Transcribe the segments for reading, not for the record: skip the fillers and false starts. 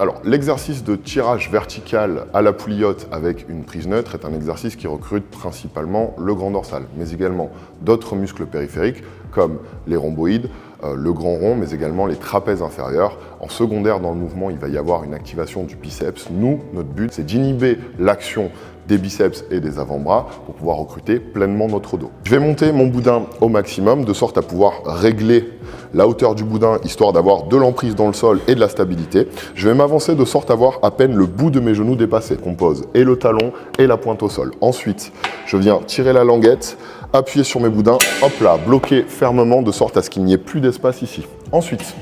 Alors, l'exercice de tirage vertical à la poulillotte avec une prise neutre est un exercice qui recrute principalement le grand dorsal, mais également d'autres muscles périphériques comme les rhomboïdes, le grand rond, mais également les trapèzes inférieurs. En secondaire, dans le mouvement, il va y avoir une activation du biceps. Nous, notre but, c'est d'inhiber l'action des biceps et des avant-bras pour pouvoir recruter pleinement notre dos. Je vais monter mon boudin au maximum de sorte à pouvoir régler la hauteur du boudin, histoire d'avoir de l'emprise dans le sol et de la stabilité. Je vais m'avancer de sorte à avoir à peine le bout de mes genoux dépassé. On pose et le talon et la pointe au sol. Ensuite, je viens tirer la languette, appuyer sur mes boudins, hop là, bloquer fermement de sorte à ce qu'il n'y ait plus d'espace ici. Ensuite,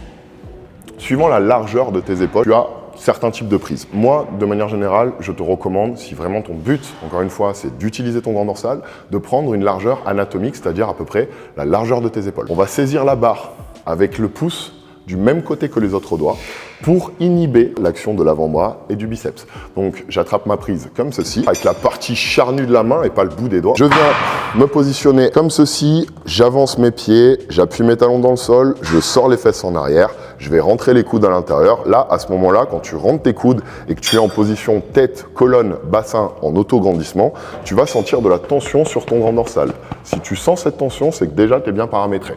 suivant la largeur de tes épaules, tu as certains types de prises. Moi, de manière générale, je te recommande, si vraiment ton but, encore une fois, c'est d'utiliser ton grand dorsal, de prendre une largeur anatomique, c'est-à-dire à peu près la largeur de tes épaules. On va saisir la barre avec le pouce du même côté que les autres doigts pour inhiber l'action de l'avant-bras et du biceps. Donc, j'attrape ma prise comme ceci, avec la partie charnue de la main et pas le bout des doigts. Je viens me positionner comme ceci, j'avance mes pieds, j'appuie mes talons dans le sol, je sors les fesses en arrière, je vais rentrer les coudes à l'intérieur. Là, à ce moment-là, quand tu rentres tes coudes et que tu es en position tête, colonne, bassin en auto-grandissement, tu vas sentir de la tension sur ton grand dorsal. Si tu sens cette tension, c'est que déjà, tu es bien paramétré.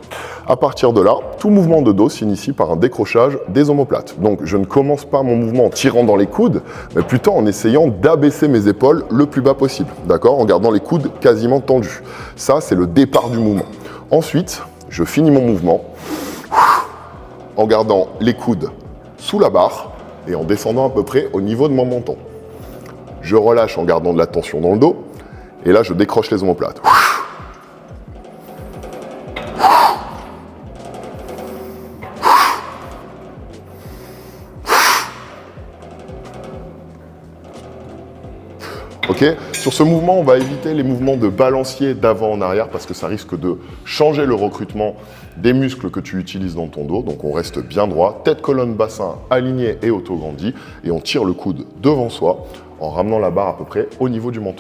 À partir de là, tout mouvement de dos s'initie par un décrochage des omoplates. Donc, je ne commence pas mon mouvement en tirant dans les coudes, mais plutôt en essayant d'abaisser mes épaules le plus bas possible, d'accord, en gardant les coudes quasiment tendus. Ça, c'est le départ du mouvement. Ensuite, je finis mon mouvement en gardant les coudes sous la barre et en descendant à peu près au niveau de mon menton. Je relâche en gardant de la tension dans le dos et là, je décroche les omoplates. Ok. Sur ce mouvement, on va éviter les mouvements de balancier d'avant en arrière parce que ça risque de changer le recrutement des muscles que tu utilises dans ton dos. Donc on reste bien droit, tête, colonne, bassin aligné et auto-grandi et on tire le coude devant soi en ramenant la barre à peu près au niveau du menton.